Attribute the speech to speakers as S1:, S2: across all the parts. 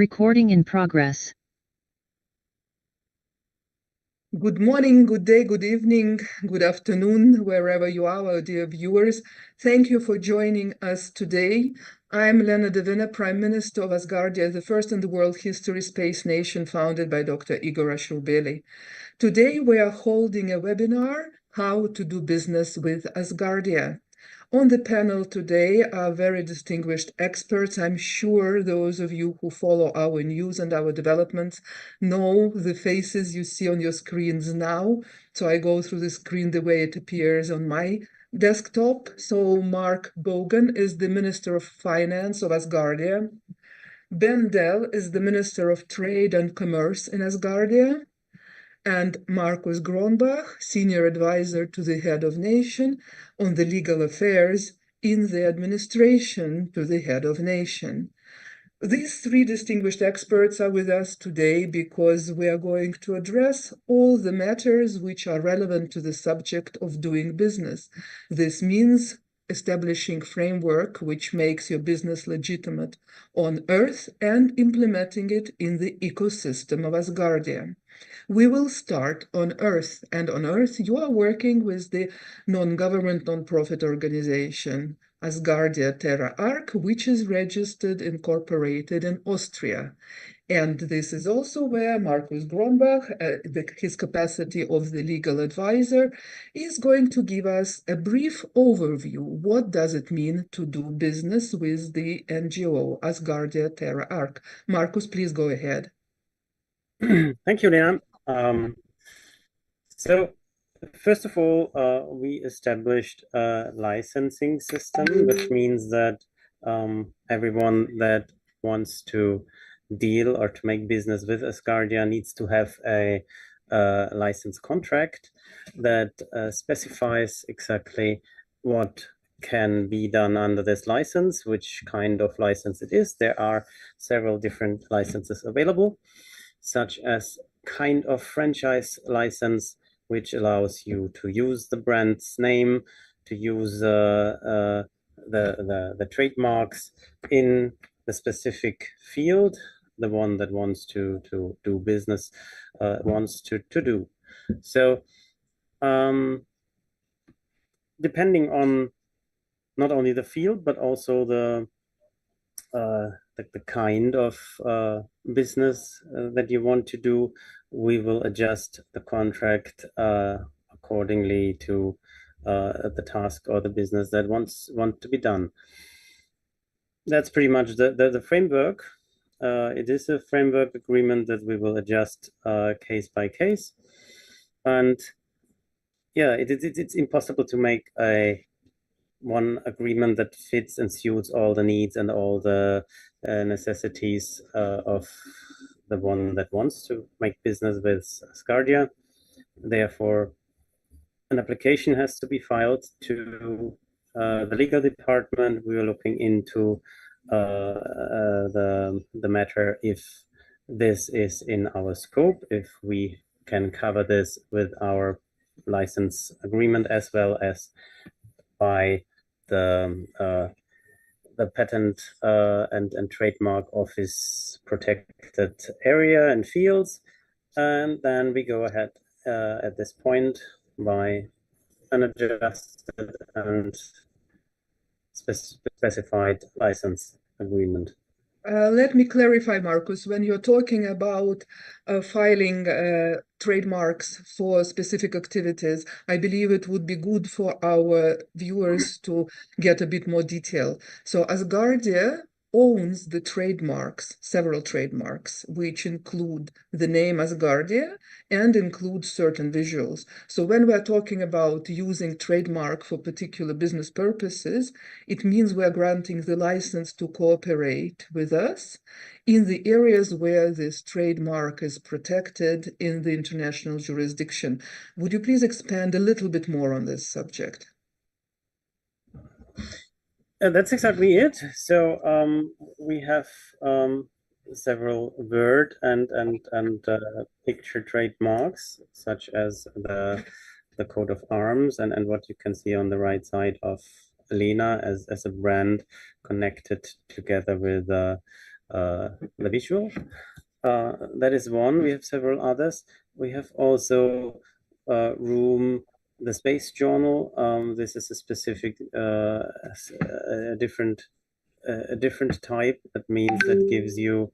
S1: Recording in progress.
S2: Good morning, good day, good evening, good afternoon, wherever you are, our dear viewers. Thank you for joining us today. I'm Lena Devina, Prime Minister of Asgardia, the first in the world history space nation founded by Dr. Igor Ashurbeli. Today we are holding a webinar, How to Do Business with Asgardia. On the panel today are very distinguished experts. I'm sure those of you who follow our news and our developments know the faces you see on your screens now. So I go through the screen the way it appears on my desktop. So Mark Bogan is the Minister of Finance of Asgardia. Ben Dell is the Minister of Trade and Commerce in Asgardia. And Markus Gronbach, Senior Advisor to the Head of Nation on the Legal Affairs in the Administration to the Head of Nation. These three distinguished experts are with us today because we are going to address all the matters which are relevant to the subject of doing business. This means establishing framework which makes your business legitimate on Earth and implementing it in the ecosystem of Asgardia. We will start on Earth, and on Earth you are working with the non-government non-profit organization Asgardia Terra Arc, which is registered incorporated in Austria. And this is also where Markus Gronbach, his capacity of the legal advisor, is going to give us a brief overview. What does it mean to do business with the NGO Asgardia Terra Arc? Markus, please go ahead.
S3: Thank you, Lena. So first of all, we established a licensing system, which means that everyone that wants to deal or to make business with Asgardia needs to have a license contract that specifies exactly what can be done under this license, which kind of license it is. There are several different licenses available, such as kind of franchise license, which allows you to use the brand's name, to use the trademarks in the specific field the one that wants to do business wants to do. So depending on not only the field, but also the kind of business that you want to do, we will adjust the contract accordingly to the task or the business that want to be done. That's pretty much the framework. It is a framework agreement that we will adjust case by case, and yeah, it's impossible to make one agreement that fits and suits all the needs and all the necessities of the one that wants to make business with Asgardia. Therefore, an application has to be filed to the legal department. We are looking into the matter if this is in our scope, if we can cover this with our license agreement, as well as by the patent and trademark office protected area and fields. And then we go ahead at this point by an adjusted and specified license agreement.
S2: Let me clarify, Markus, when you're talking about filing trademarks for specific activities, I believe it would be good for our viewers to get a bit more detail. So Asgardia owns the trademarks, several trademarks, which include the name Asgardia and include certain visuals. So when we're talking about using trademark for particular business purposes, it means we're granting the license to cooperate with us in the areas where this trademark is protected in the international jurisdiction. Would you please expand a little bit more on this subject?
S3: That's exactly it. So we have several word and picture trademarks, such as the coat of arms and what you can see on the right side of Lena as a brand connected together with the visual. That is one. We have several others. We have also room, the Space Journal. This is a specific, a different type. That means that gives you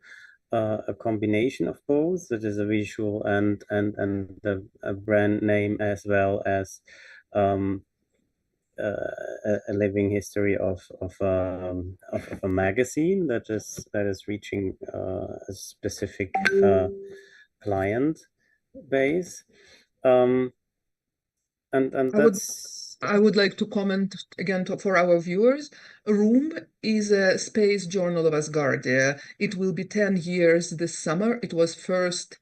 S3: a combination of both. That is a visual and a brand name, as well as a living history of a magazine that is reaching a specific client base, and
S2: I would
S3: that's
S2: I would like to comment again for our viewers. Room is a space journal of Asgardia. It will be 10 years this summer. It was first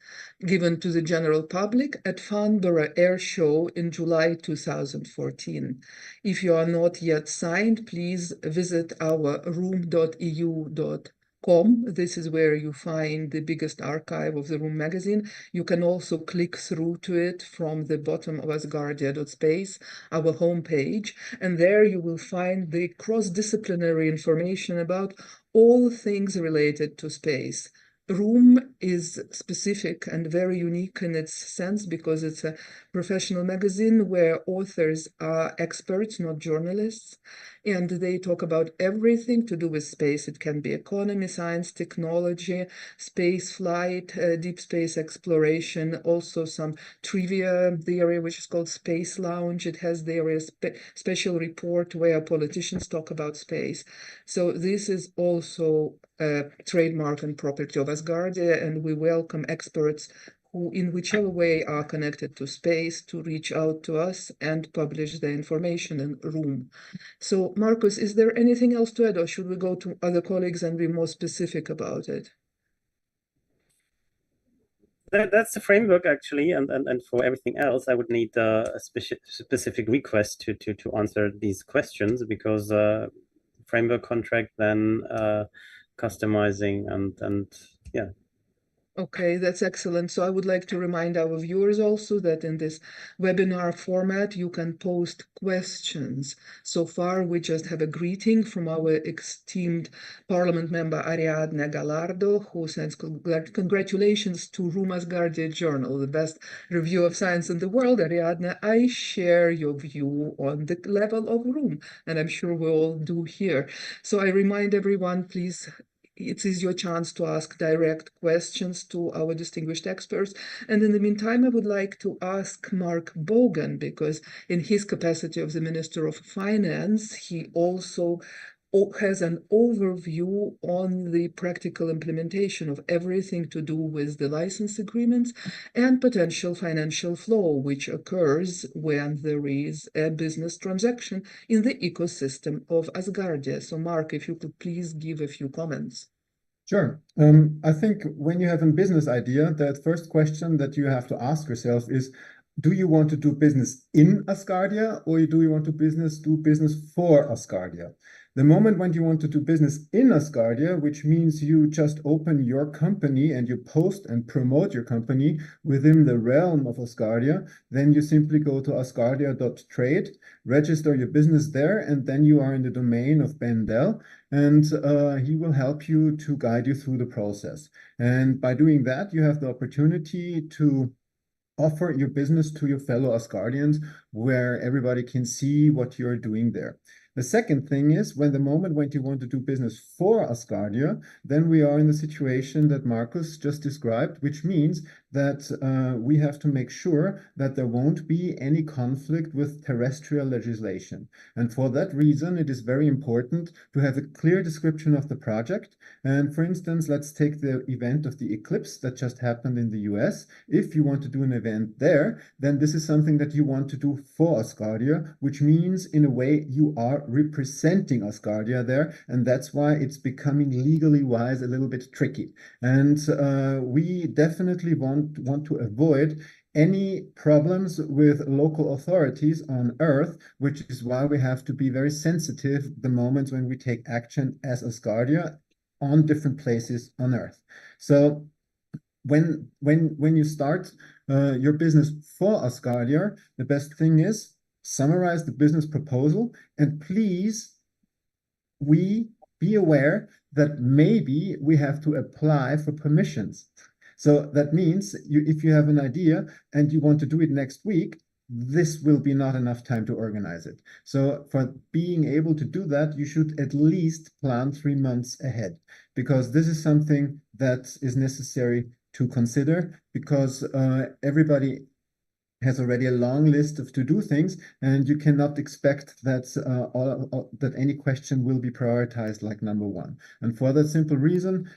S2: given to the general public at Farnborough Air Show in July 2014. If you are not yet signed, please visit our room.eu.com. This is where you find the biggest archive of the Room magazine. You can also click through to it from the bottom of asgardia.space, our homepage, and there you will find the cross-disciplinary information about all things related to space. Room is specific and very unique in its sense because it's a professional magazine where authors are experts, not journalists, and they talk about everything to do with space. It can be economy, science, technology, space flight, deep space exploration, also some trivia, the area which is called Space Lounge. It has the area special report where politicians talk about space. So this is also a trademark and property of Asgardia, and we welcome experts who, in whichever way, are connected to space to reach out to us and publish the information in Room. So, Marcus, is there anything else to add, or should we go to other colleagues and be more specific about it?
S3: that's the framework, actually, and for everything else, I would need a specific request to answer these questions, because framework contract, then customizing, and yeah.
S2: Okay, that's excellent. So I would like to remind our viewers also that in this webinar format, you can post questions. So far, we just have a greeting from our esteemed Parliament member Ariadne Gallardo, who sends congratulations to Ruma's Guardian Journal, the best review of science in the world. Ariadne, I share your view on the level of Room, and I'm sure we all do here. So I remind everyone, please, it is your chance to ask direct questions to our distinguished experts. And in the meantime, I would like to ask Mark Bogan, because in his capacity of the Minister of Finance, he also has an overview on the practical implementation of everything to do with the license agreements and potential financial flow, which occurs when there is a business transaction in the ecosystem of Asgardia. So, Mark, if you could please give a few comments.
S1: Sure. I think when you have a business idea, the first question that you have to ask yourself is, do you want to do business in Asgardia, or do you want to do business for Asgardia? The moment when you want to do business in Asgardia, which means you just open your company and you post and promote your company within the realm of Asgardia, then you simply go to asgardia.trade, register your business there, and then you are in the domain of Ben Dell, and he will help you to guide you through the process. And by doing that, you have the opportunity to offer your business to your fellow Asgardians, where everybody can see what you're doing there. The second thing is, when you want to do business for Asgardia, then we are in the situation that Marcus just described, which means that we have to make sure that there won't be any conflict with terrestrial legislation. And for that reason, it is very important to have a clear description of the project. And for instance, let's take the event of the eclipse that just happened in the US. If you want to do an event there, then this is something that you want to do for Asgardia, which means in a way you are representing Asgardia there, and that's why it's becoming legally wise a little bit tricky. And we definitely want to avoid any problems with local authorities on Earth, which is why we have to be very sensitive the moments when we take action as Asgardia on different places on Earth. So when you start your business for Asgardia, the best thing is summarize the business proposal, and please, we be aware that maybe we have to apply for permissions. So that means if you have an idea and you want to do it next week, this will be not enough time to organize it. So for being able to do that, you should at least plan 3 months ahead, because this is something that is necessary to consider, because everybody has already a long list of to-do things, and you cannot expect that that any question will be prioritized like number one. And for that simple reason,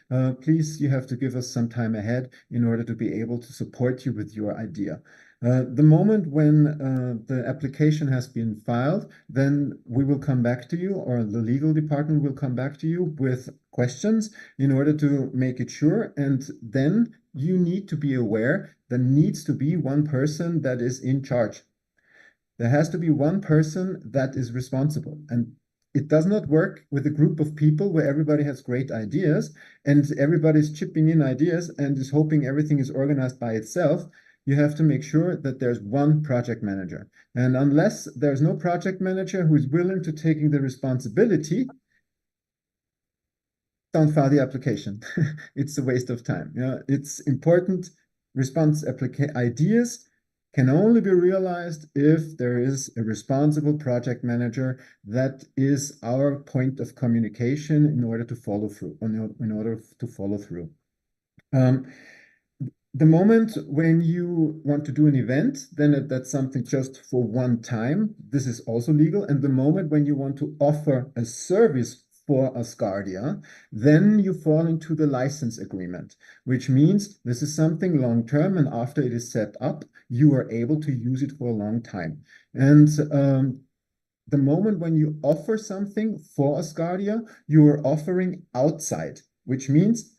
S1: please, you have to give us some time ahead in order to be able to support you with your idea. The moment when the application has been filed, then we will come back to you, or the legal department will come back to you with questions in order to make it sure. And then you need to be aware there needs to be one person that is in charge. There has to be one person that is responsible. And it does not work with a group of people where everybody has great ideas and everybody's chipping in ideas and is hoping everything is organized by itself. You have to make sure that there's one project manager. And unless there's no project manager who is willing to taking the responsibility, don't file the application. It's a waste of time. It's important. Ideas can only be realized if there is a responsible project manager that is our point of communication in order to follow through. The moment when you want to do an event, then that's something just for one time. This is also legal. And the moment when you want to offer a service for Asgardia, then you fall into the license agreement, which means this is something long term, and after it is set up, you are able to use it for a long time. And the moment when you offer something for Asgardia, you are offering outside, which means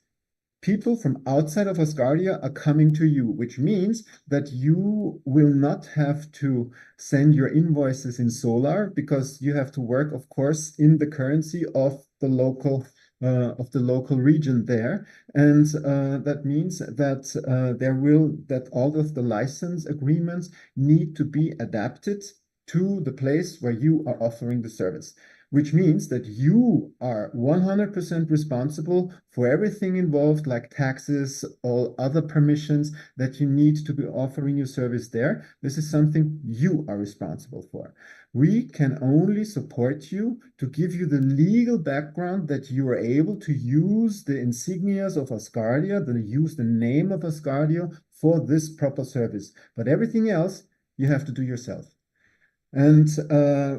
S1: people from outside of Asgardia are coming to you, which means that you will not have to send your invoices in Solar, because you have to work, of course, in the currency of the local region there. And that means that all of the license agreements need to be adapted to the place where you are offering the service, which means that you are 100% responsible for everything involved, like taxes, all other permissions that you need to be offering your service there. This is something you are responsible for. We can only support you to give you the legal background that you are able to use the insignias of Asgardia, use the name of Asgardia for this proper service. But everything else you have to do yourself. And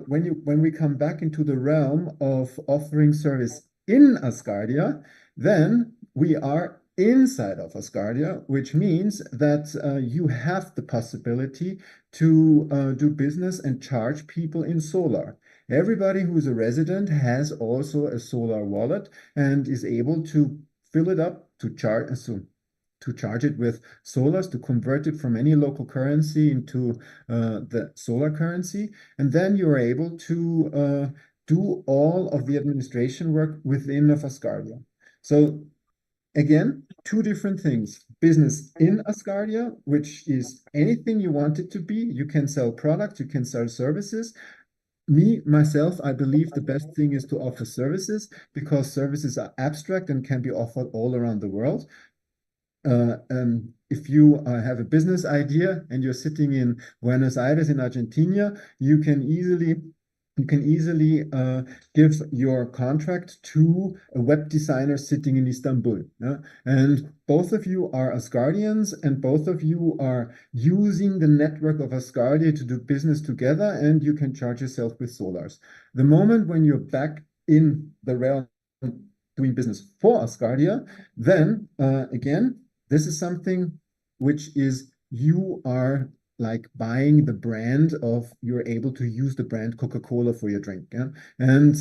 S1: when we come back into the realm of offering service in Asgardia, then we are inside of Asgardia, which means that you have the possibility to do business and charge people in Solar. Everybody who's a resident has also a Solar wallet and is able to fill it up to charge it with Solars, to convert it from any local currency into the Solar currency. And then you're able to do all of the administration work within of Asgardia. So again, two different things. Business in Asgardia, which is anything you want it to be. You can sell products, you can sell services. Myself, I believe the best thing is to offer services, because services are abstract and can be offered all around the world. If you have a business idea and you're sitting in Buenos Aires in Argentina, you can easily give your contract to a web designer sitting in Istanbul. And both of you are Asgardians, and both of you are using the network of Asgardia to do business together, and you can charge yourself with Solars. The moment when you're back in the realm doing business for Asgardia, then again, this is something which is you are like buying the brand of, you're able to use the brand Coca-Cola for your drink, and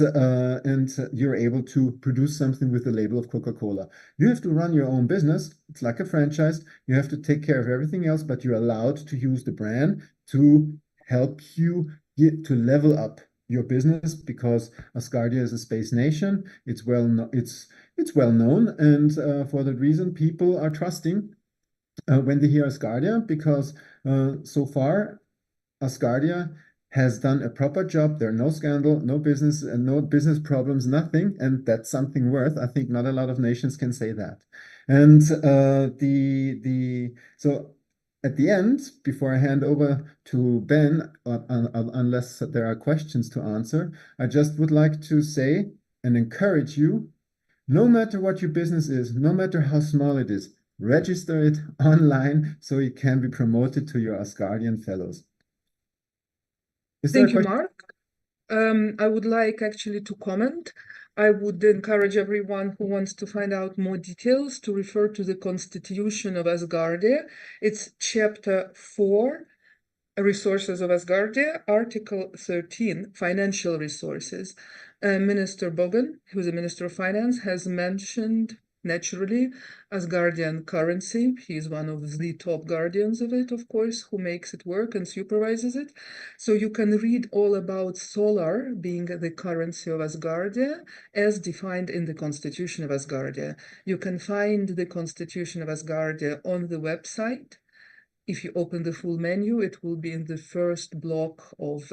S1: you're able to produce something with the label of Coca-Cola. You have to run your own business. It's like a franchise. You have to take care of everything else, but you're allowed to use the brand to help you to level up your business, because Asgardia is a space nation. It's well known, and for that reason, people are trusting when they hear Asgardia, because so far Asgardia has done a proper job. There are no scandal, no business, and no business problems, nothing, and that's something worth. I think not a lot of nations can say that. And so at the end, before I hand over to Ben, unless there are questions to answer, I just would like to say and encourage you, no matter what your business is, no matter how small it is, register it online so it can be promoted to your Asgardian fellows. Is there a
S2: Thank you,
S1: question?
S2: Mark. I would like actually to comment. I would encourage everyone who wants to find out more details to refer to the Constitution of Asgardia. It's Chapter 4, Resources of Asgardia, Article 13, Financial Resources. Minister Bogan, who's the Minister of Finance, has mentioned, naturally, Asgardian currency. He's one of the top guardians of it, of course, who makes it work and supervises it. So you can read all about solar being the currency of Asgardia as defined in the Constitution of Asgardia. You can find the Constitution of Asgardia on the website. If you open the full menu, it will be in the first block of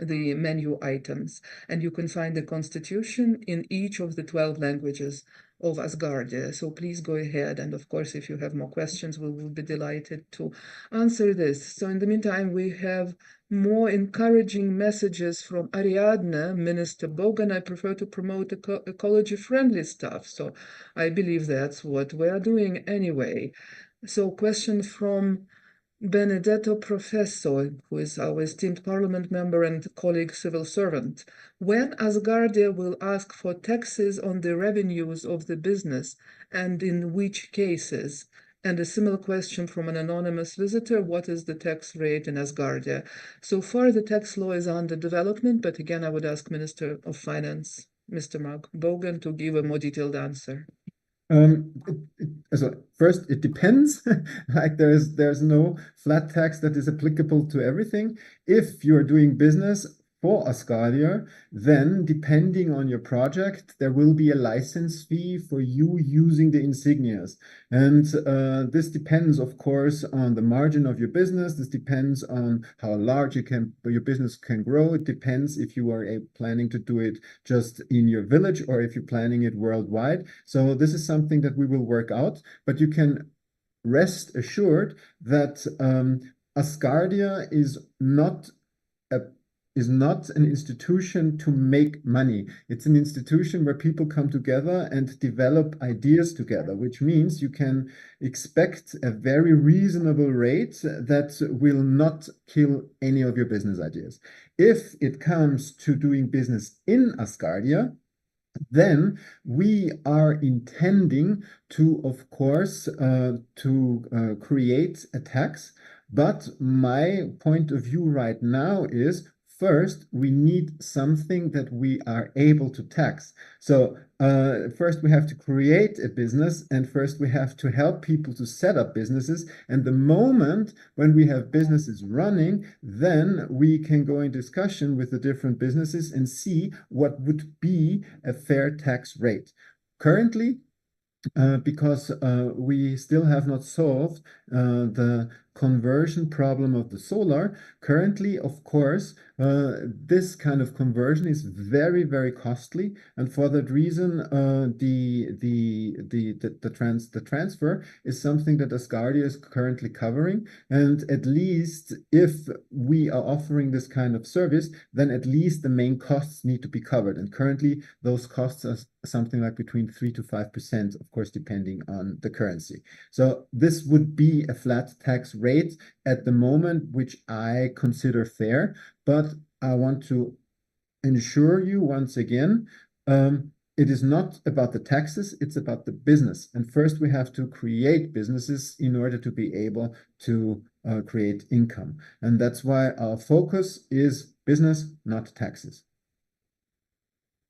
S2: the menu items. And you can find the Constitution in each of the 12 languages of Asgardia. So please go ahead. And of course, if you have more questions, we will be delighted to answer this. So in the meantime, we have more encouraging messages from Ariadne, Minister Bogan. I prefer to promote ecology-friendly stuff. So I believe that's what we are doing anyway. So question from Benedetto Professor, who is our esteemed parliament member and colleague civil servant. When Asgardia will ask for taxes on the revenues of the business, and in which cases? And a similar question from an anonymous visitor, what is the tax rate in Asgardia? So far, the tax law is under development, but again, I would ask Minister of Finance, Mr. Mark Bogan, to give a more detailed answer.
S1: So first, it depends. Like there's no flat tax that is applicable to everything. If you're doing business for Asgardia, then depending on your project, there will be a license fee for you using the insignias. And this depends, of course, on the margin of your business. This depends on how large your business can grow. It depends if you are planning to do it just in your village or if you're planning it worldwide. So this is something that we will work out, but you can rest assured that Asgardia is not an institution to make money. It's an institution where people come together and develop ideas together, which means you can expect a very reasonable rate that will not kill any of your business ideas. If it comes to doing business in Asgardia, then we are intending to, of course, create a tax. But my point of view right now is first, we need something that we are able to tax. So first, we have to create a business, and first, we have to help people to set up businesses. And the moment when we have businesses running, then we can go in discussion with the different businesses and see what would be a fair tax rate. Currently, because we still have not solved the conversion problem of the solar. Currently, of course, this kind of conversion is very, very costly, and for that reason, the transfer is something that Asgardia is currently covering. And at least if we are offering this kind of service, then at least the main costs need to be covered. And currently, those costs are something like between 3 to 5%, of course, depending on the currency. So this would be a flat tax rate at the moment, which I consider fair, but I want to ensure you once again, it is not about the taxes, it's about the business. And first we have to create businesses in order to be able to create income. And that's why our focus is business, not taxes.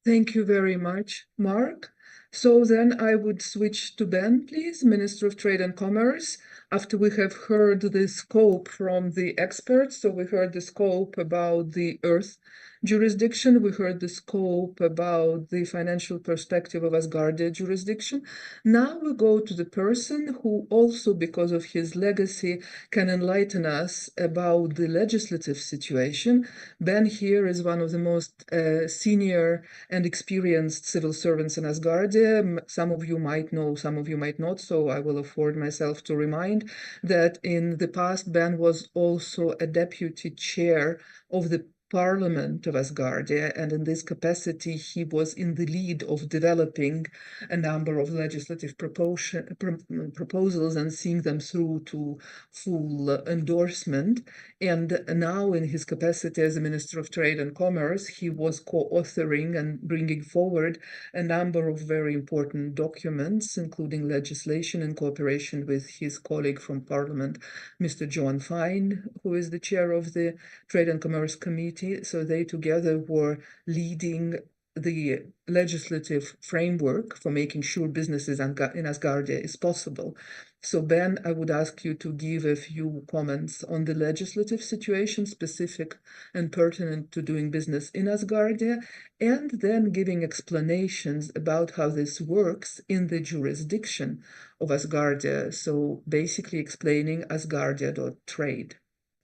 S2: Thank you very much, Mark. So then I would switch to Ben, please, Minister of Trade and Commerce. after we have heard the scope from the experts. So we heard the scope about the Earth jurisdiction, we heard the scope about the financial perspective of Asgardia jurisdiction. Now we go to the person who also, because of his legacy, can enlighten us about the legislative situation. Ben here is one of the most senior and experienced civil servants in Asgardia. Some of you might know, some of you might not, so I will afford myself to remind that in the past, Ben was also a deputy chair of the Parliament of Asgardia, and in this capacity, he was in the lead of developing a number of legislative proposals and seeing them through to full endorsement. And now, in his capacity as a Minister of Trade and Commerce, he was co-authoring and bringing forward a number of very important documents, including legislation in cooperation with his colleague from Parliament, Mr. John Fine, who is the chair of the Trade and Commerce Committee. So they together were leading the legislative framework for making sure businesses in Asgardia is possible. So Ben, I would ask you to give a few comments on the legislative situation specific and pertinent to doing business in Asgardia, and then giving explanations about how this works in the jurisdiction of Asgardia. So basically explaining Asgardia.trade.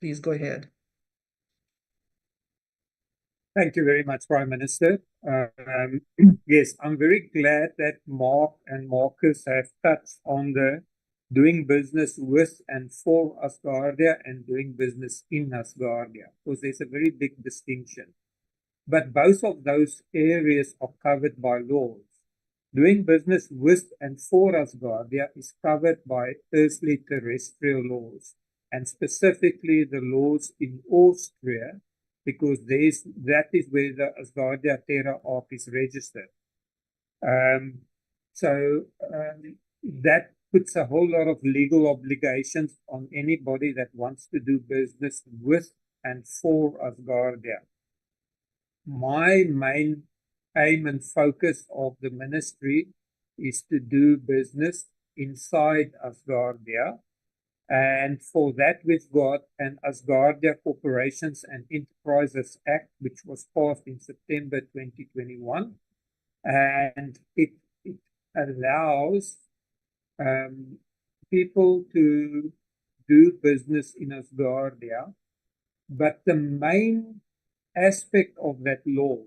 S2: Please go ahead.
S4: Thank you very much, Prime Minister. Yes, I'm very glad that Mark and Marcus have touched on the doing business with and for Asgardia and doing business in Asgardia, because there's a very big distinction. But both of those areas are covered by laws. Doing business with and for Asgardia is covered by earthly terrestrial laws, and specifically the laws in Austria, because that is where the Asgardia Terra Arc is registered. That puts a whole lot of legal obligations on anybody that wants to do business with and for Asgardia. My main aim and focus of the ministry is to do business inside Asgardia. And for that, we've got an Asgardia Corporations and Enterprises Act, which was passed in September 2021. And it allows people to do business in Asgardia. But the main aspect of that law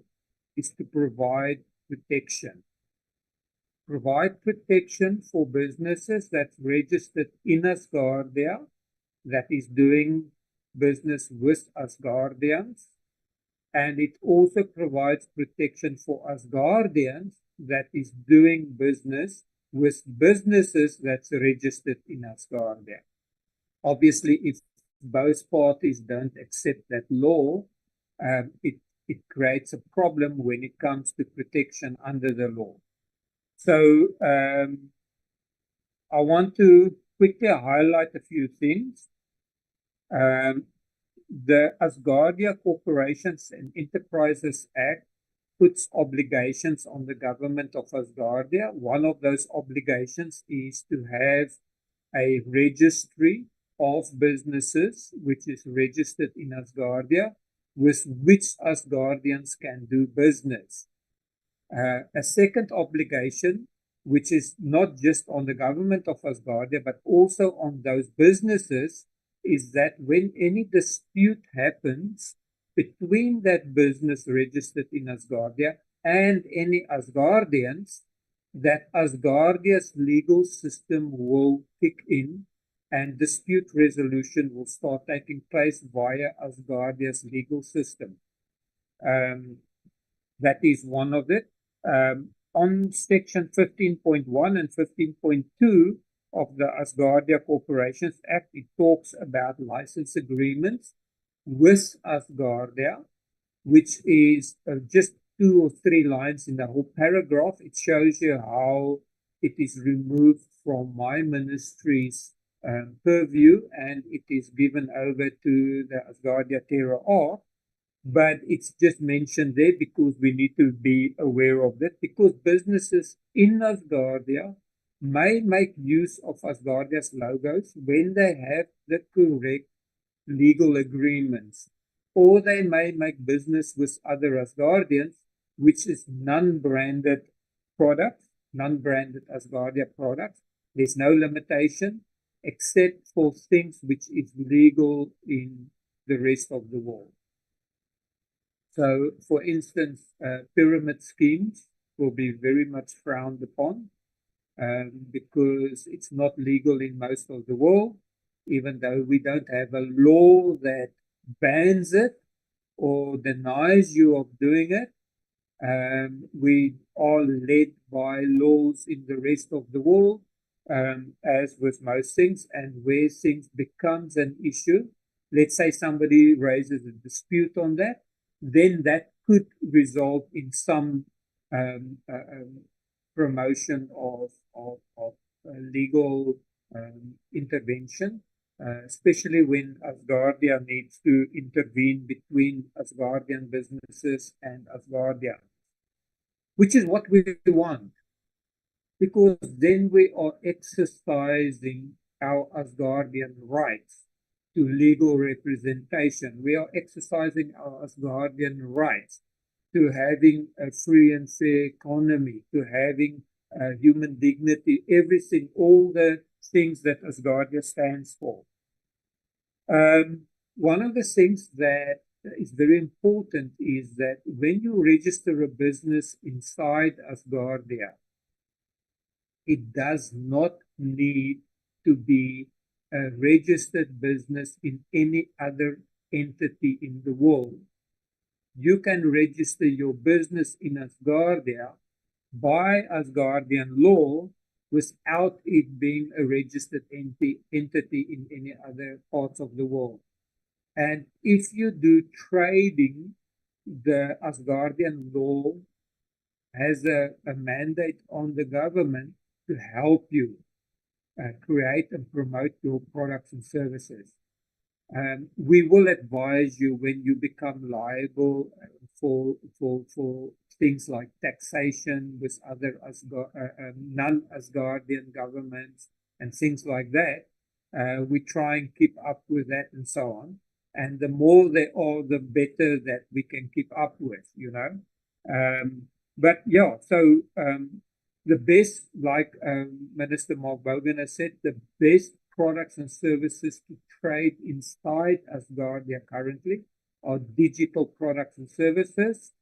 S4: is to provide protection. Provide protection for businesses that's registered in Asgardia, that is doing business with Asgardians, and it also provides protection for Asgardians that is doing business with businesses that's registered in Asgardia. Obviously, if both parties don't accept that law, it creates a problem when it comes to protection under the law. So I want to quickly highlight a few things. The Asgardia Corporations and Enterprises Act puts obligations on the government of Asgardia. One of those obligations is to have a registry of businesses which is registered in Asgardia, with which Asgardians can do business. A second obligation, which is not just on the government of Asgardia, but also on those businesses, is that when any dispute happens between that business registered in Asgardia and any Asgardians, that Asgardia's legal system will kick in and dispute resolution will start taking place via Asgardia's legal system. That is one of it. On section 15.1 and 15.2 of the Asgardia Corporations Act, it talks about license agreements with Asgardia, which is just 2 or 3 lines in the whole paragraph. It shows you how it is removed from my ministry's purview and it is given over to the Asgardia Terra Arc. But it's just mentioned there because we need to be aware of that, because businesses in Asgardia may make use of Asgardia's logos when they have the correct legal agreements, or they may make business with other Asgardians, which is non-branded products, non-branded Asgardia products. There's no limitation except for things which is legal in the rest of the world. So, for instance, pyramid schemes will be very much frowned upon because it's not legal in most of the world, even though we don't have a law that bans it or denies you of doing it. We are led by laws in the rest of the world, as with most things, and where things becomes an issue, let's say somebody raises a dispute on that, then that could result in some promotion of legal intervention, especially when Asgardia needs to intervene between Asgardian businesses and Asgardia, which is what we want, because then we are exercising our Asgardian rights to legal representation. We are exercising our Asgardian rights to having a free and fair economy, to having human dignity, everything, all the things that Asgardia stands for. One of the things that is very important is that when you register a business inside Asgardia, it does not need to be a registered business in any other entity in the world. You can register your business in Asgardia by Asgardian law without it being a registered entity in any other parts of the world. And if you do trading, the Asgardian law has a mandate on the government to help you create and promote your products and services. We will advise you when you become liable for things like taxation with other non-Asgardian governments and things like that. We try and keep up with that and so on. And the more they are, the better that we can keep up with, you know. But yeah, so the best, like Minister Mark Bogan has said, the best products and services to trade inside Asgardia currently are digital products and services.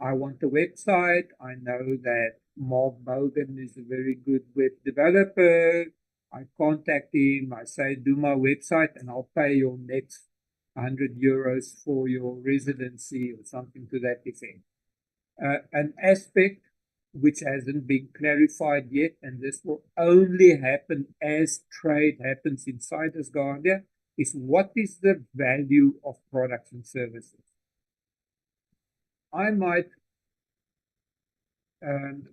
S4: I want a website. I know that Mark Bogan is a very good web developer. I contact him. I say, do my website and I'll pay your next 100 euros for your residency or something to that effect. An aspect which hasn't been clarified yet, and this will only happen as trade happens inside Asgardia, is what is the value of products and services. I might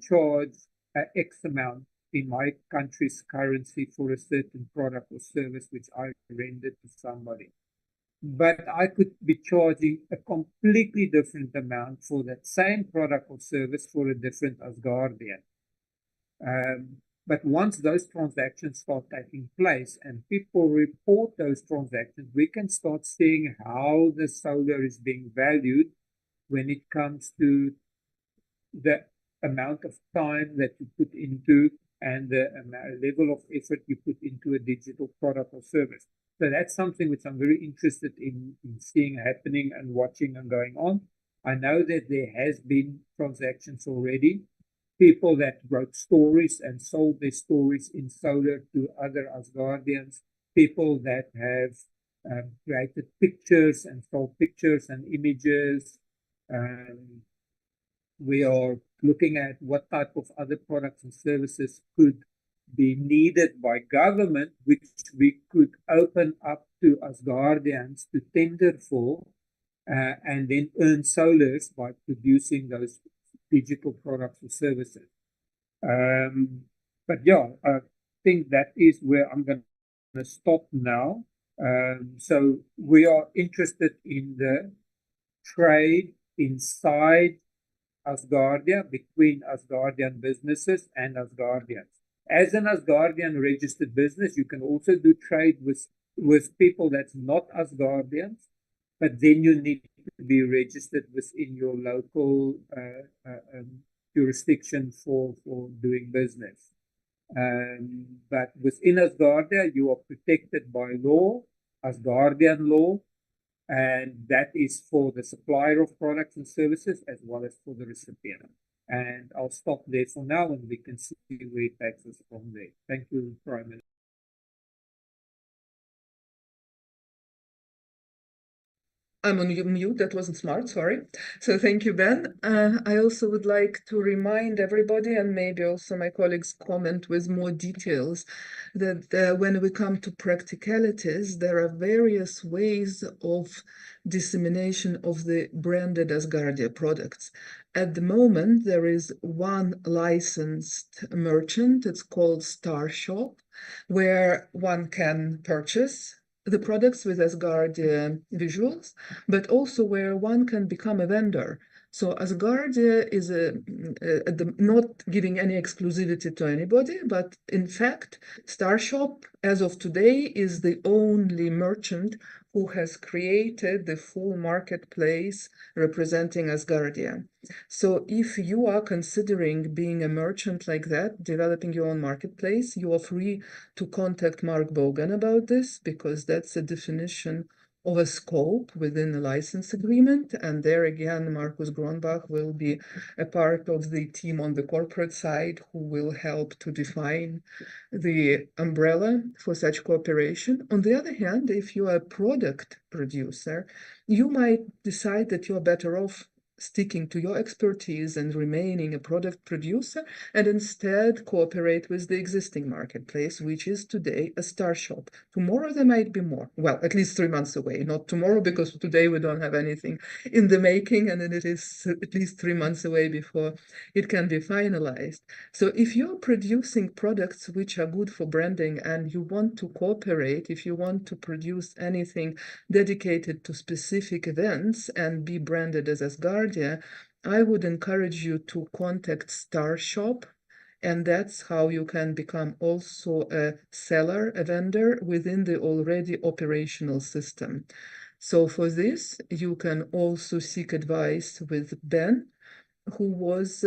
S4: charge X amount in my country's currency for a certain product or service which I rendered to somebody. But I could be charging a completely different amount for that same product or service for a different Asgardian. But once those transactions start taking place and people report those transactions, we can start seeing how the solar is being valued when it comes to the amount of time that you put into and the level of effort you put into a digital product or service. So that's something which I'm very interested in seeing happening and watching and going on. I know that there has been transactions already. People that wrote stories and sold their stories in solar to other Asgardians. People that have created pictures and sold pictures and images. We are looking at what type of other products and services could be needed by government, which we could open up to Asgardians to tender for and then earn solars by producing those digital products and services. But yeah, I think that is where I'm going to stop now. So we are interested in the trade inside Asgardia between Asgardian businesses and Asgardians. As an Asgardian registered business, you can also do trade with people that's not Asgardians, but then you need to be registered within your local jurisdiction for doing business. But within Asgardia, you are protected by law, Asgardian law, and that is for the supplier of products and services as well as for the recipient. And I'll stop there for now, and we can see where it takes us from there. Thank you, Prime Minister.
S2: I'm on mute, that wasn't smart, sorry. So thank you, Ben. I also would like to remind everybody, and maybe also my colleagues comment with more details, that when we come to practicalities, there are various ways of dissemination of the branded Asgardia products. At the moment, there is one licensed merchant, it's called Star Shop, where one can purchase the products with Asgardia visuals, but also where one can become a vendor. So Asgardia is not giving any exclusivity to anybody, but in fact, Starshop, as of today, is the only merchant who has created the full marketplace representing Asgardia. So if you are considering being a merchant like that, developing your own marketplace, you are free to contact Mark Bogan about this, because that's a definition of a scope within the license agreement. And there again, Markus Gronbach will be a part of the team on the corporate side who will help to define the umbrella for such cooperation. On the other hand, if you are a product producer, you might decide that you're better off sticking to your expertise and remaining a product producer, and instead cooperate with the existing marketplace, which is today a Star Shop. Tomorrow there might be more. Well, at least 3 months away. Not tomorrow, because today we don't have anything in the making, and then it is at least 3 months away before it can be finalized. So if you're producing products which are good for branding and you want to cooperate, if you want to produce anything dedicated to specific events and be branded as Asgardia, I would encourage you to contact Star Shop, and that's how you can become also a seller, a vendor within the already operational system. So for this, you can also seek advice with Ben, who was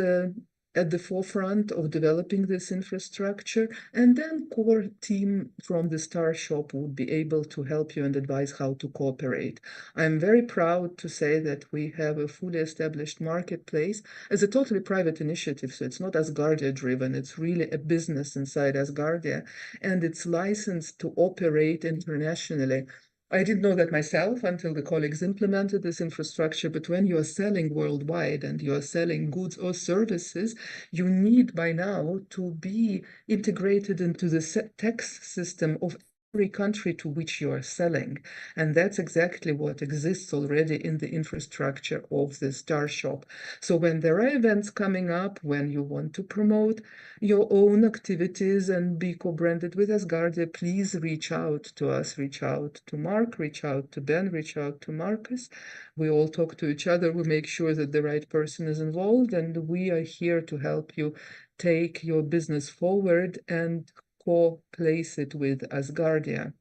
S2: at the forefront of developing this infrastructure, and then core team from the Star Shop would be able to help you and advise how to cooperate. I'm very proud to say that we have a fully established marketplace as a totally private initiative, so it's not Asgardia driven, it's really a business inside Asgardia, and it's licensed to operate internationally. I didn't know that myself until the colleagues implemented this infrastructure, but when you are selling worldwide and you are selling goods or services, you need by now to be integrated into the tax system of every country to which you are selling. And that's exactly what exists already in the infrastructure of the Star Shop. So when there are events coming up, when you want to promote your own activities and be co-branded with Asgardia, please reach out to us, reach out to Mark, reach out to Ben, reach out to Marcus. We all talk to each other, we make sure that the right person is involved, and we are here to help you take your business forward and co-place it with Asgardia.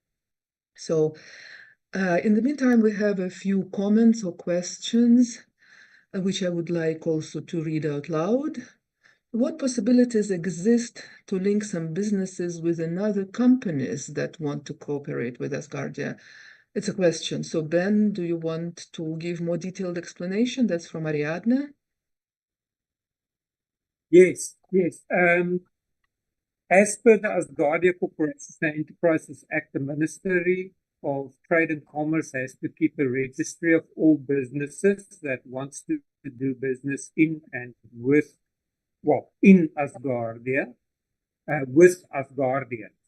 S2: So in the meantime, we have a few comments or questions which I would like also to read out loud. What possibilities exist to link some businesses with another companies that want to cooperate with Asgardia? It's a question. So Ben, do you want to give more detailed explanation? That's from Ariadne.
S4: Yes. As per the Asgardia Corporations and Enterprises Act, the Ministry of Trade and Commerce has to keep a registry of all businesses that wants to do business in and with, in Asgardia, with Asgardians.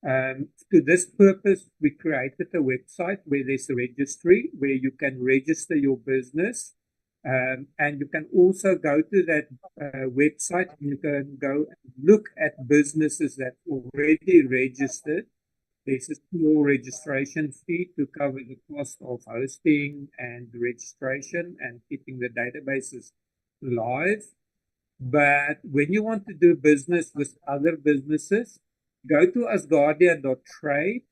S4: To this purpose, we created a website where there's a registry where you can register your business. And you can also go to that website and you can go and look at businesses that already registered. There's a small registration fee to cover the cost of hosting and registration and keeping the databases live. But when you want to do business with other businesses, go to asgardia.trade.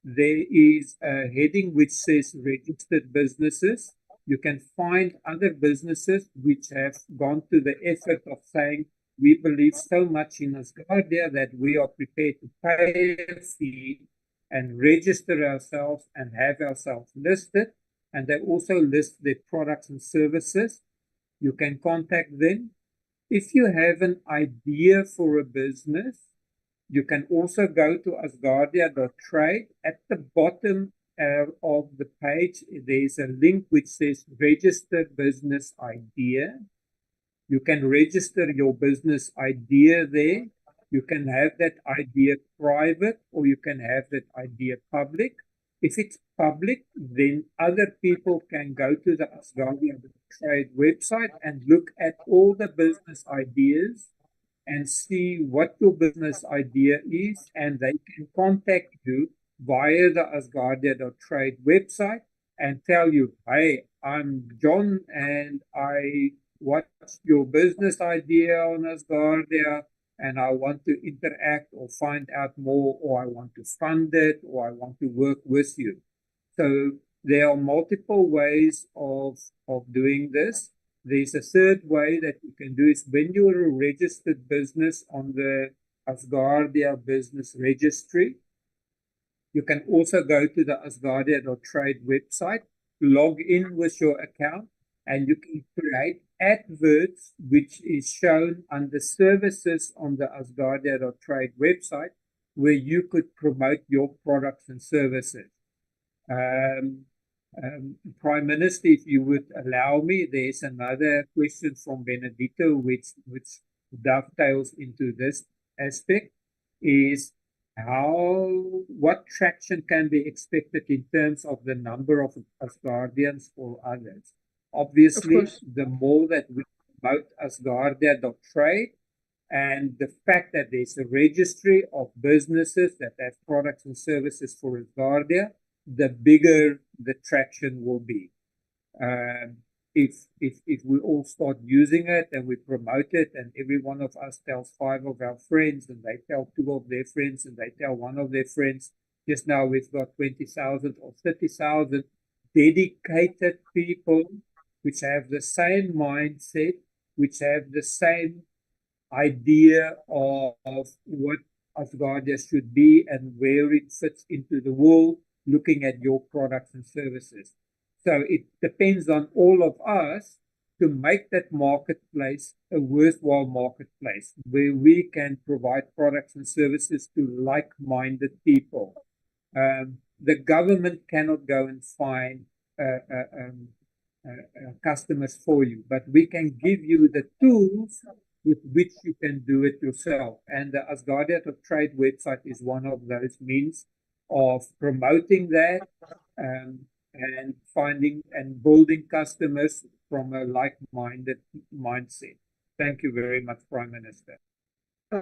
S4: There is a heading which says registered businesses. You can find other businesses which have gone to the effort of saying, we believe so much in Asgardia that we are prepared to pay a fee and register ourselves and have ourselves listed. And they also list their products and services. You can contact them. If you have an idea for a business, you can also go to asgardia.trade. At the bottom of the page, there's a link which says register business idea. You can register your business idea there. You can have that idea private or you can have that idea public. If it's public, then other people can go to the Asgardia Trade website and look at all the business ideas and see what your business idea is, and they can contact you via the Asgardia.trade website and tell you, hey, I'm John and I watched your business idea on Asgardia and I want to interact or find out more, or I want to fund it, or I want to work with you. So there are multiple ways of doing this. There's a third way that you can do is when you're a registered business on the Asgardia Business Registry, you can also go to the Asgardia.trade website, log in with your account, and you can create adverts which is shown under services on the Asgardia.trade website where you could promote your products and services. Prime Minister, if you would allow me, there's another question from Benedito which dovetails into this aspect, is what traction can be expected in terms of the number of Asgardians or others? Obviously, the more that we promote Asgardia.trade and the fact that there's a registry of businesses that have products and services for Asgardia, the bigger the traction will be. If we all start using it and we promote it and every one of us tells 5 of our friends and they tell 2 of their friends and they tell 1 of their friends, just now we've got 20,000 or 30,000 dedicated people which have the same mindset, which have the same idea of what Asgardia should be and where it fits into the world, looking at your products and services. So it depends on all of us to make that marketplace a worthwhile marketplace where we can provide products and services to like-minded people. The government cannot go and find customers for you, but we can give you the tools with which you can do it yourself. And the Asgardia.trade website is one of those means of promoting that and finding and building customers from a like-minded mindset. Thank you very much, Prime Minister.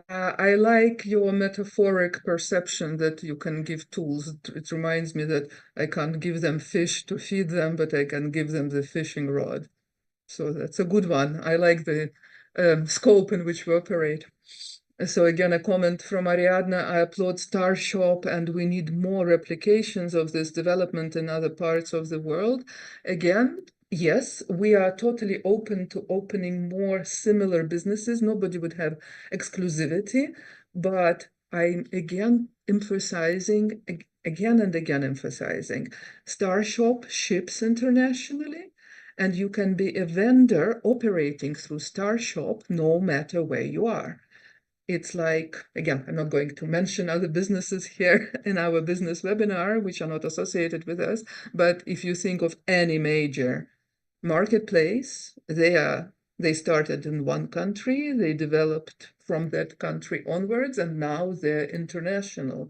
S2: I like your metaphoric perception that you can give tools. It reminds me that I can't give them fish to feed them, but I can give them the fishing rod. So that's a good one. I like the scope in which we operate. So again, a comment from Ariadna, I applaud StarShop and we need more replications of this development in other parts of the world. Again, yes, we are totally open to opening more similar businesses. Nobody would have exclusivity, but I'm again emphasizing, again and again emphasizing, StarShop ships internationally. And you can be a vendor operating through StarShop no matter where you are. It's like, again, I'm not going to mention other businesses here in our business webinar, which are not associated with us, but if you think of any major marketplace, they started in one country, they developed from that country onwards, and now they're international.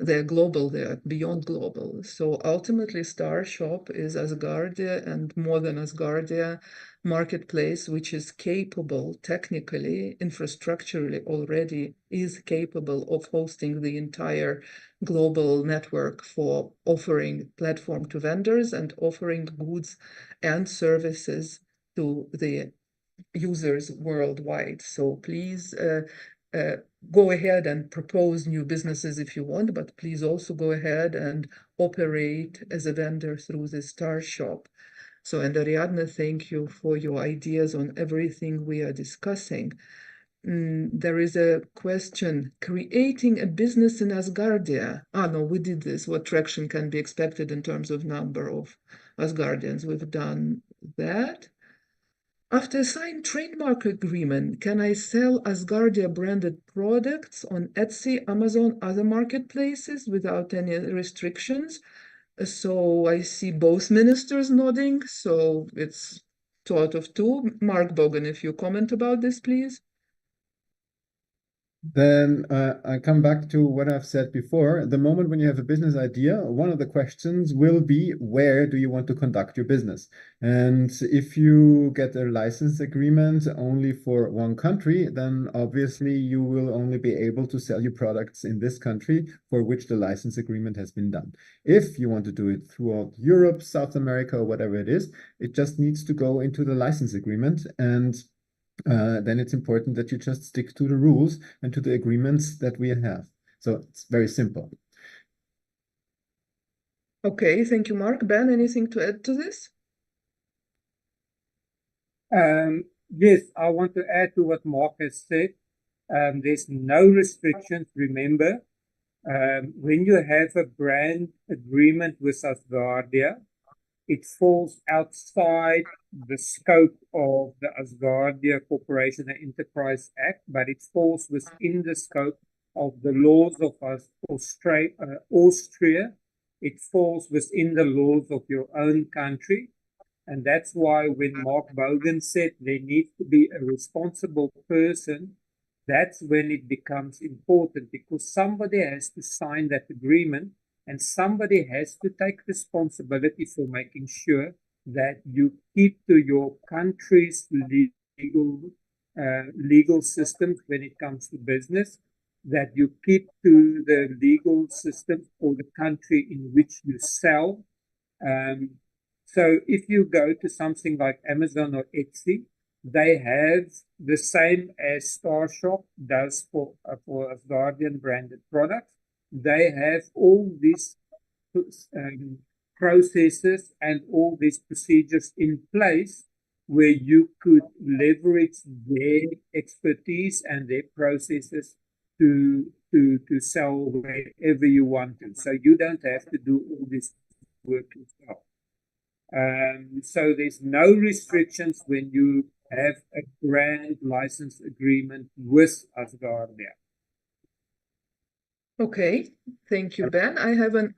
S2: They're global, they're beyond global. So ultimately, StarShop is Asgardia and more than Asgardia marketplace, which is capable technically, infrastructurally already is capable of hosting the entire global network for offering platform to vendors and offering goods and services to the users worldwide. So please go ahead and propose new businesses if you want, but please also go ahead and operate as a vendor through the Star Shop. So, and Ariadne, thank you for your ideas on everything we are discussing. There is a question, creating a business in Asgardia. No, we did this. What traction can be expected in terms of number of Asgardians? We've done that. After a signed trademark agreement, can I sell Asgardia branded products on Etsy, Amazon, other marketplaces without any restrictions? So I see both ministers nodding, so it's 2 out of 2. Mark Bogan, if you comment about this, please.
S1: Then I come back to what I've said before. The moment when you have a business idea, one of the questions will be, where do you want to conduct your business? And if you get a license agreement only for one country, then obviously you will only be able to sell your products in this country for which the license agreement has been done. If you want to do it throughout Europe, South America, or whatever it is, it just needs to go into the license agreement. And then it's important that you just stick to the rules and to the agreements that we have. So it's very simple.
S2: Okay, thank you, Mark. Ben, anything to add to this?
S4: Yes, I want to add to what Mark has said. There's no restrictions. Remember, when you have a brand agreement with Asgardia, it falls outside the scope of the Asgardia Corporation and Enterprise Act, but it falls within the scope of the laws of Austria. It falls within the laws of your own country. And that's why when Mark Bogan said there needs to be a responsible person, that's when it becomes important, because somebody has to sign that agreement and somebody has to take responsibility for making sure that you keep to your country's legal systems when it comes to business, that you keep to the legal system for the country in which you sell. So if you go to something like Amazon or Etsy, they have the same as Star Shop does for Asgardian branded products. They have all these processes and all these procedures in place where you could leverage their expertise and their processes to sell wherever you want to. So you don't have to do all this work yourself. So there's no restrictions when you have a brand license agreement with Asgardia.
S2: Okay, thank you, Ben. I have a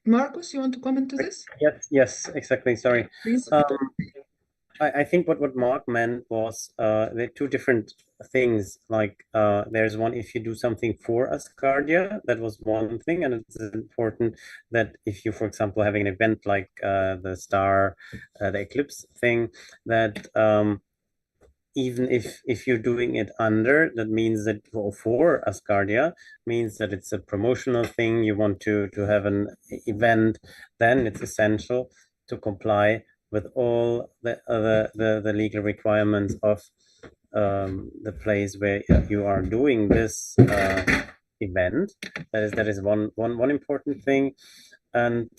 S2: Marcus, you want to comment to this?
S3: Yes, exactly. Sorry.
S2: Please.
S3: I think what Mark meant was there are two different things. Like there's one, if you do something for Asgardia, that was one thing, and it's important that if you, for example, having an event like the Eclipse thing, that even if you're doing it under, that means that for Asgardia, means that it's a promotional thing, you want to have an event, then it's essential to comply with all the legal requirements of the place where you are doing this event. That is one important thing. And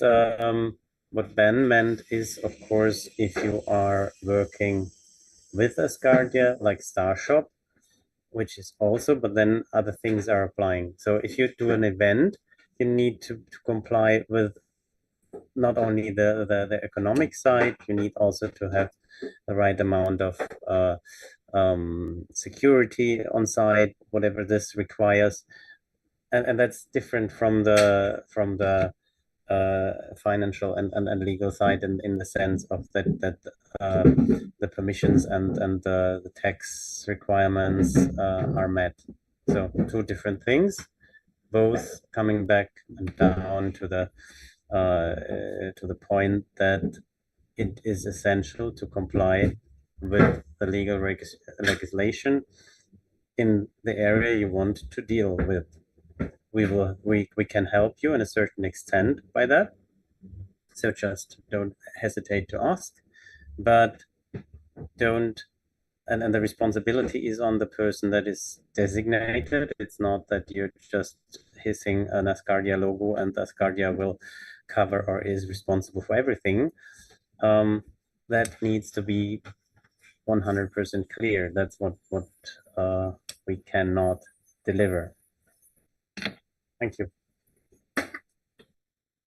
S3: what Ben meant is, of course, if you are working with Asgardia, like Star Shop, which is also, but then other things are applying. So if you do an event, you need to comply with not only the economic side, you need also to have the right amount of security on site, whatever this requires. And that's different from the financial and legal side in the sense of that the permissions and the tax requirements are met. So two different things, both coming back and down to the point that it is essential to comply with the legal legislation in the area you want to deal with. We can help you in a certain extent by that. So just don't hesitate to ask, but don't and the responsibility is on the person that is designated. It's not that you're just hissing an Asgardia logo and Asgardia will cover or is responsible for everything. That needs to be 100% clear. That's what we cannot deliver. Thank you.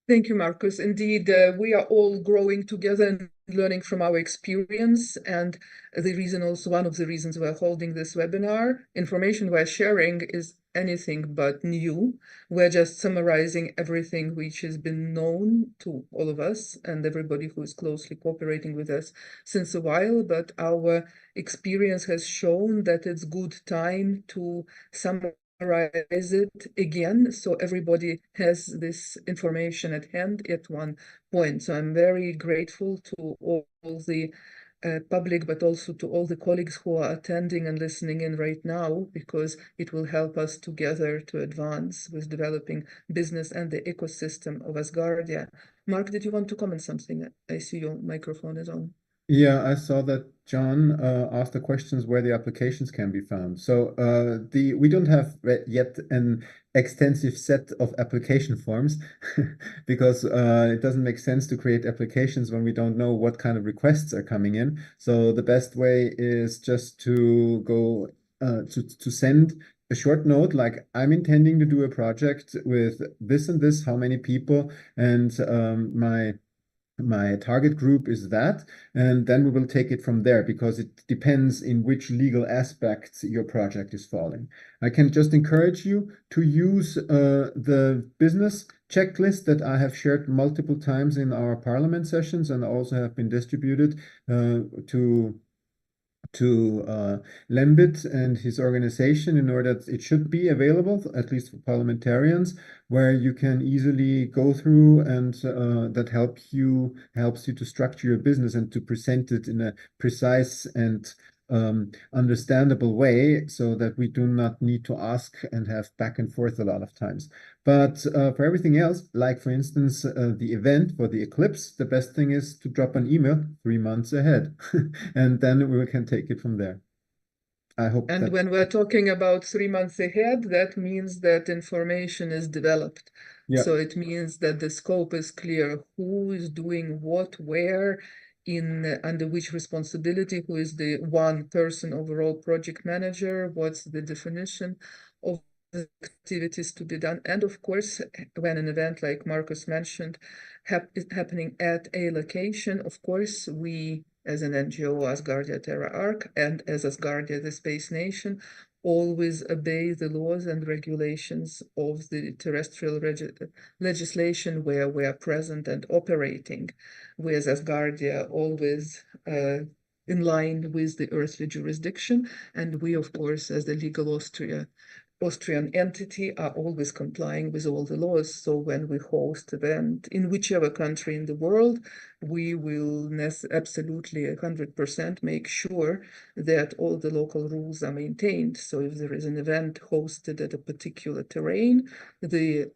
S2: Thank you, Marcus. Indeed, we are all growing together and learning from our experience. And the reason also, one of the reasons we're holding this webinar, information we're sharing is anything but new. We're just summarizing everything which has been known to all of us and everybody who is closely cooperating with us since a while. But our experience has shown that it's good time to summarize it again, so everybody has this information at hand at one point. So I'm very grateful to all the public, but also to all the colleagues who are attending and listening in right now, because it will help us together to advance with developing business and the ecosystem of Asgardia. Mark, did you want to comment something? I see your microphone is on.
S1: Yeah, I saw that John asked the questions where the applications can be found. So we don't have yet an extensive set of application forms because it doesn't make sense to create applications when we don't know what kind of requests are coming in. So the best way is just to go to send a short note like, I'm intending to do a project with this and this, how many people, and my target group is that, and then we will take it from there because it depends in which legal aspects your project is falling. I can just encourage you to use the business checklist that I have shared multiple times in our parliament sessions and also have been distributed to Lembit and his organization in order that it should be available, at least for parliamentarians, where you can easily go through and that helps you to structure your business and to present it in a precise and understandable way so that we do not need to ask and have back and forth a lot of times. But for everything else, like for instance, the event for the eclipse, the best thing is to drop an email 3 months ahead and then we can take it from there. I hope
S2: And
S1: that...
S2: when we're talking about 3 months ahead, that means that information is developed.
S1: Yeah.
S2: So it means that the scope is clear, who is doing what, where, under which responsibility, who is the one person overall project manager, what's the definition of the activities to be done. And of course, when an event like Marcus mentioned is happening at a location, of course, we as an NGO, Asgardia Terra Arc, and as Asgardia the Space Nation, always obey the laws and regulations of the terrestrial legislation where we are present and operating. We as Asgardia always in line with the earthly jurisdiction, and we, of course, as the legal Austrian entity, are always complying with all the laws. So when we host event in whichever country in the world, we will absolutely 100% make sure that all the local rules are maintained. So if there is an event hosted at a particular terrain, the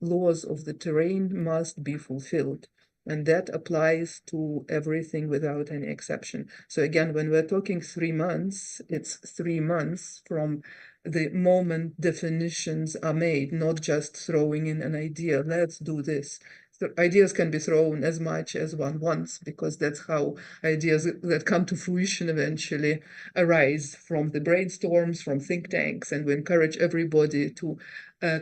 S2: laws of the terrain must be fulfilled. And that applies to everything without any exception. So again, when we're talking 3 months, it's 3 months from the moment definitions are made, not just throwing in an idea, let's do this. So ideas can be thrown as much as one wants, because that's how ideas that come to fruition eventually arise from the brainstorms, from think tanks, and we encourage everybody to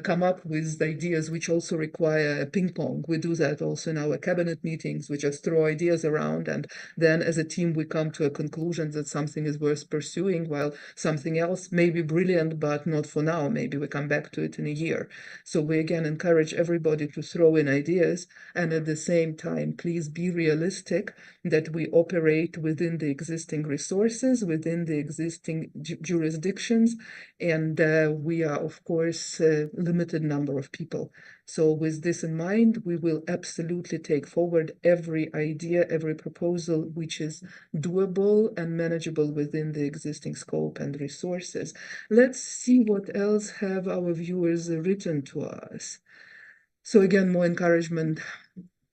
S2: come up with ideas which also require ping pong. We do that also in our cabinet meetings. We just throw ideas around, and then as a team we come to a conclusion that something is worth pursuing, while something else may be brilliant, but not for now. Maybe we come back to it in a year. So we again encourage everybody to throw in ideas, and at the same time, please be realistic that we operate within the existing resources, within the existing jurisdictions, and we are, of course, limited number of people. So with this in mind, we will absolutely take forward every idea, every proposal which is doable and manageable within the existing scope and resources. Let's see what else have our viewers written to us. So again, more encouragement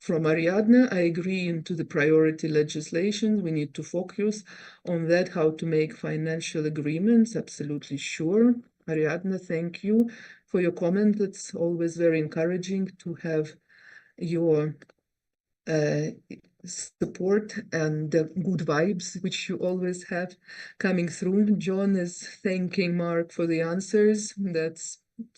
S2: From Ariadne, I agree into the priority legislation. We need to focus on that, how to make financial agreements. Absolutely sure. Ariadne, thank you for your comment. It's always very encouraging to have your support and the good vibes which you always have coming through. John is thanking Mark for the answers.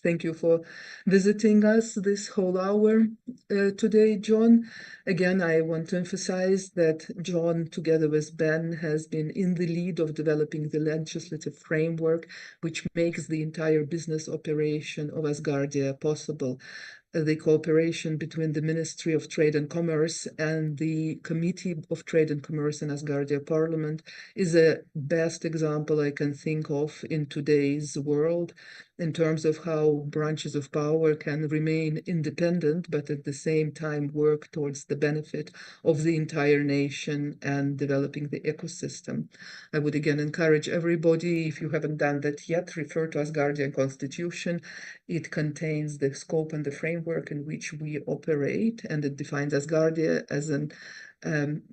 S2: Thank you for visiting us this whole hour today, John. Again, I want to emphasize that John, together with Ben, has been in the lead of developing the legislative framework which makes the entire business operation of Asgardia possible. The cooperation between the Ministry of Trade and Commerce and the Committee of Trade and Commerce in Asgardia Parliament is a best example I can think of in today's world in terms of how branches of power can remain independent, but at the same time work towards the benefit of the entire nation and developing the ecosystem. I would again encourage everybody, if you haven't done that yet, refer to Asgardian Constitution. It contains the scope and the framework in which we operate, and it defines Asgardia as an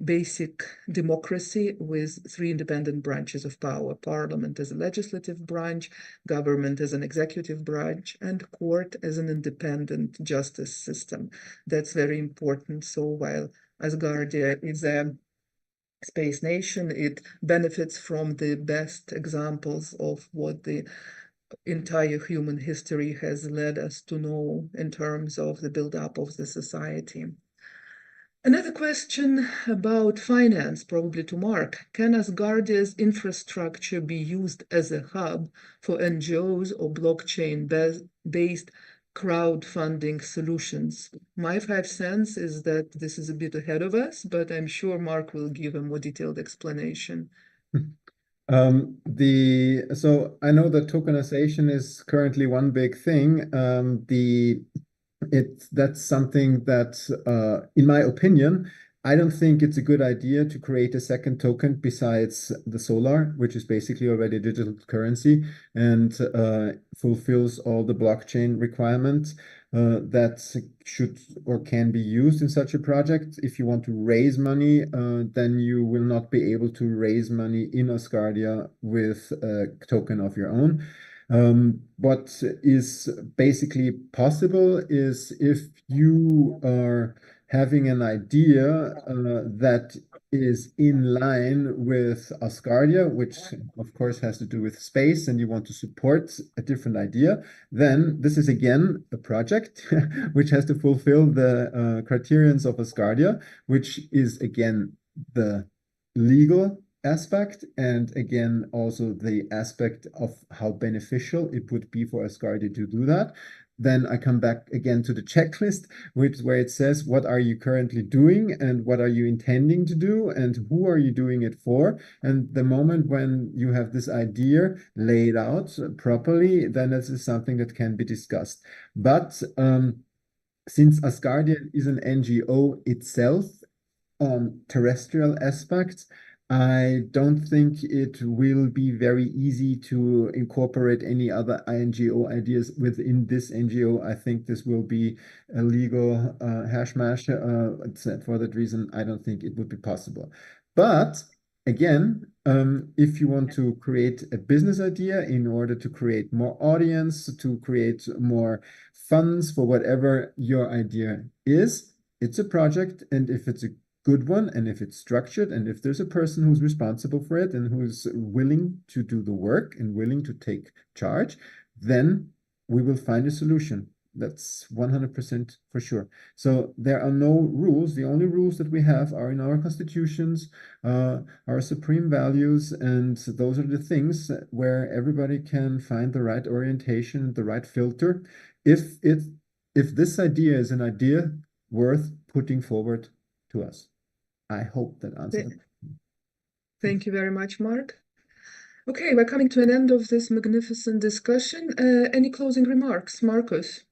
S2: basic democracy with three independent branches of power: parliament as a legislative branch, government as an executive branch, and court as an independent justice system. That's very important. So while Asgardia is a space nation, it benefits from the best examples of what the entire human history has led us to know in terms of the build-up of the society. Another question about finance, probably to Mark. Can Asgardia's infrastructure be used as a hub for NGOs or blockchain-based crowdfunding solutions? My 5 cents is that this is a bit ahead of us, but I'm sure Mark will give a more detailed explanation.
S1: So I know that tokenization is currently one big thing. That's something that, in my opinion, I don't think it's a good idea to create a second token besides the Solar, which is basically already a digital currency and fulfills all the blockchain requirements that should or can be used in such a project. If you want to raise money, then you will not be able to raise money in Asgardia with a token of your own. What is basically possible is if you are having an idea that is in line with Asgardia, which of course has to do with space, and you want to support a different idea, then this is again a project which has to fulfill the criterions of Asgardia, which is again the legal aspect, and again also the aspect of how beneficial it would be for Asgardia to do that. Then I come back again to the checklist, where it says what are you currently doing and what are you intending to do and who are you doing it for. And the moment when you have this idea laid out properly, then this is something that can be discussed. But since Asgardia is an NGO itself, terrestrial aspects, I don't think it will be very easy to incorporate any other NGO ideas within this NGO. I think this will be a legal hashmash. For that reason, I don't think it would be possible. But again, if you want to create a business idea in order to create more audience, to create more funds for whatever your idea is, it's a project. And if it's a good one, and if it's structured, and if there's a person who's responsible for it and who's willing to do the work and willing to take charge, then we will find a solution. That's 100% for sure. So there are no rules. The only rules that we have are in our constitutions, our supreme values, and those are the things where everybody can find the right orientation, the right filter. If this idea is an idea worth putting forward to us. I hope that answers it.
S2: Thank you very much, Mark. Okay, we're coming to an end of this magnificent discussion. Any closing remarks, Marcus?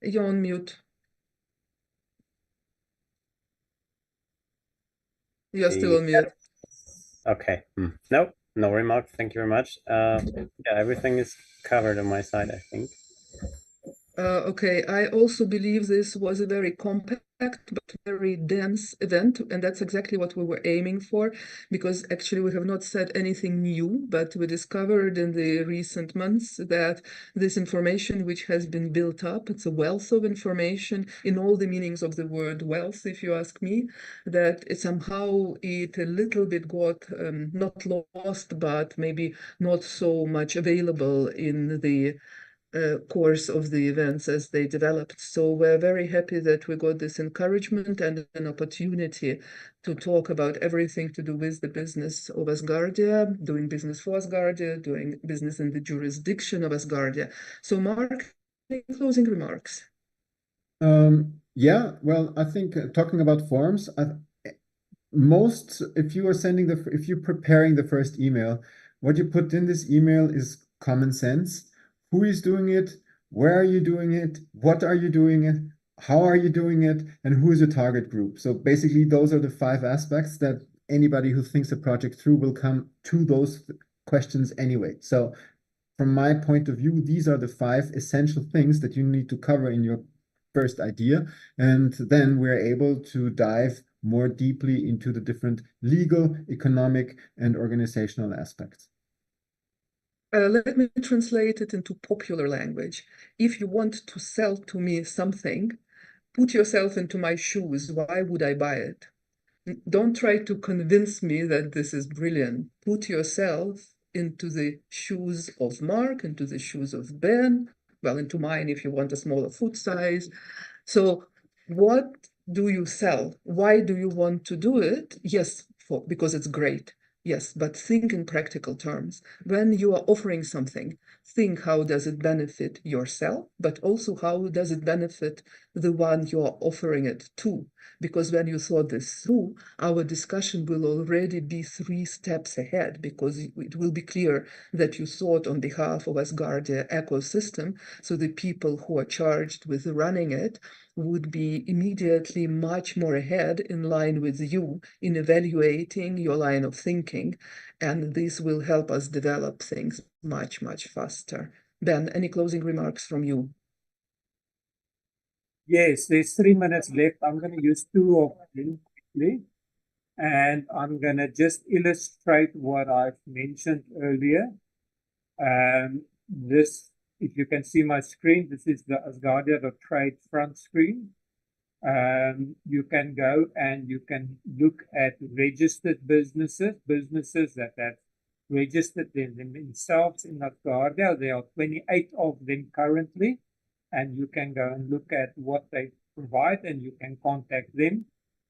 S2: You're on mute. You're still on mute.
S3: Okay. No remarks. Thank you very much. Yeah, everything is covered on my side, I think.
S2: Okay, I also believe this was a very compact but very dense event, and that's exactly what we were aiming for, because actually we have not said anything new, but we discovered in the recent months that this information which has been built up, it's a wealth of information in all the meanings of the word wealth, if you ask me, that somehow it a little bit got not lost, but maybe not so much available in the course of the events as they developed. So we're very happy that we got this encouragement and an opportunity to talk about everything to do with the business of Asgardia, doing business for Asgardia, doing business in the jurisdiction of Asgardia. So Mark, any closing remarks?
S1: Yeah, well, I think talking about forms, if you're preparing the first email, what you put in this email is common sense. Who is doing it? Where are you doing it? What are you doing it? How are you doing it? And who is your target group? So basically, those are the 5 aspects that anybody who thinks a project through will come to those questions anyway. So from my point of view, these are the 5 essential things that you need to cover in your first idea. And then we're able to dive more deeply into the different legal, economic, and organizational aspects.
S2: Let me translate it into popular language. If you want to sell to me something, put yourself into my shoes. Why would I buy it? Don't try to convince me that this is brilliant. Put yourself into the shoes of Mark, into the shoes of Ben, well, into mine if you want a smaller foot size. So what do you sell? Why do you want to do it? Yes, because it's great. Yes, but think in practical terms. When you are offering something, think how does it benefit yourself, but also how does it benefit the one you are offering it to? Because when you thought this through, our discussion will already be 3 steps ahead, because it will be clear that you thought on behalf of Asgardia ecosystem, so the people who are charged with running it would be immediately much more ahead in line with you in evaluating your line of thinking, and this will help us develop things much, much faster. Ben, any closing remarks from you?
S4: Yes, there's 3 minutes left. I'm going to use 2 of them quickly, and I'm going to just illustrate what I've mentioned earlier. This, if you can see my screen, this is the Asgardia.trade front screen. You can go and you can look at registered businesses that have registered themselves in Asgardia. There are 28 of them currently, and you can go and look at what they provide and you can contact them.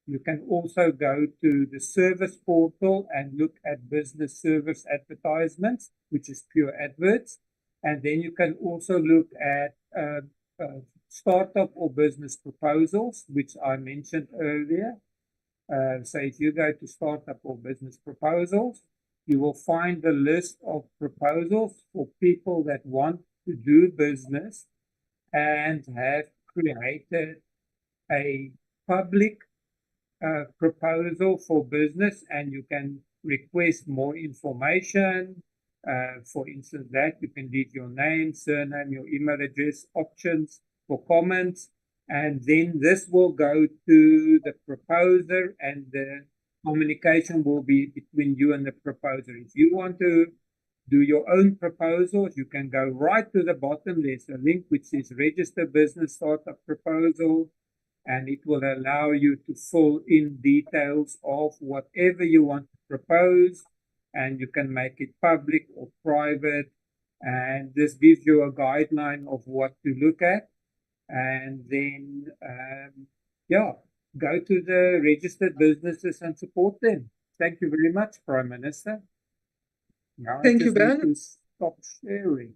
S4: You can also go to the service portal and look at business service advertisements, which is pure adverts. And then you can also look at startup or business proposals, which I mentioned earlier. So if you go to startup or business proposals, you will find the list of proposals for people that want to do business and have created a public proposal for business, and you can request more information. For instance, that you can leave your name, surname, your email address, options for comments, and then this will go to the proposer, and the communication will be between you and the proposer. If you want to do your own proposals, you can go right to the bottom. There's a link which says register business startup proposal, and it will allow you to fill in details of whatever you want to propose, and you can make it public or private. And this gives you a guideline of what to look at. And then, yeah, go to the registered businesses and support them. Thank you very much, Prime Minister. Now
S2: Thank
S4: I
S2: you,
S4: just need
S2: Ben.
S4: to stop sharing.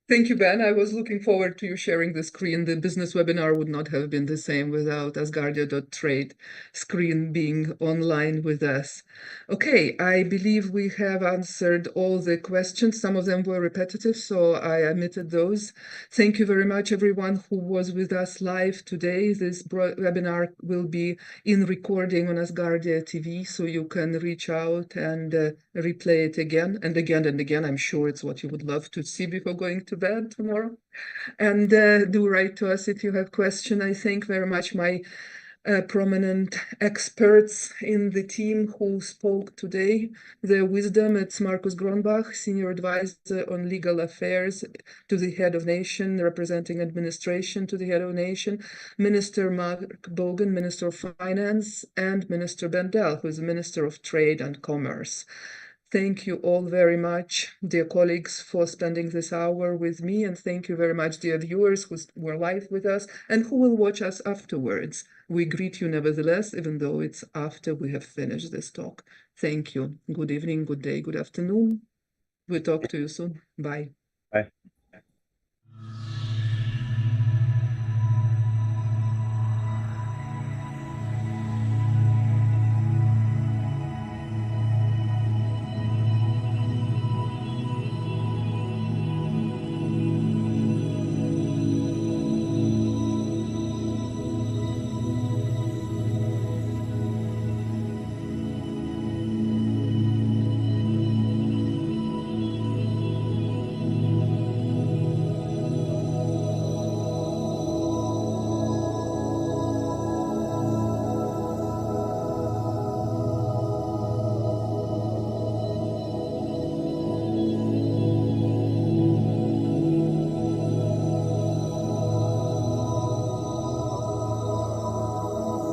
S2: Thank you, Ben. I was looking forward to you sharing the screen. The business webinar would not have been the same without Asgardia.trade screen being online with us. Okay, I believe we have answered all the questions. Some of them were repetitive, so I omitted those. Thank you very much, everyone who was with us live today. This webinar will be in recording on Asgardia TV, so you can reach out and replay it again and again and again. I'm sure it's what you would love to see before going to bed tomorrow. And do write to us if you have questions. I thank very much my prominent experts in the team who spoke today. Their wisdom, it's Markus Gronbach, Senior Advisor on Legal Affairs to the Head of Nation, representing administration to the Head of Nation, Minister Mark Bogan, Minister of Finance, and Minister Bendel, who is Minister of Trade and Commerce. Thank you all very much, dear colleagues, for spending this hour with me. And thank you very much, dear viewers who were live with us and who will watch us afterwards. We greet you nevertheless, even though it's after we have finished this talk. Thank you. Good evening, good day, good afternoon. We'll talk to you soon. Bye.
S3: Bye.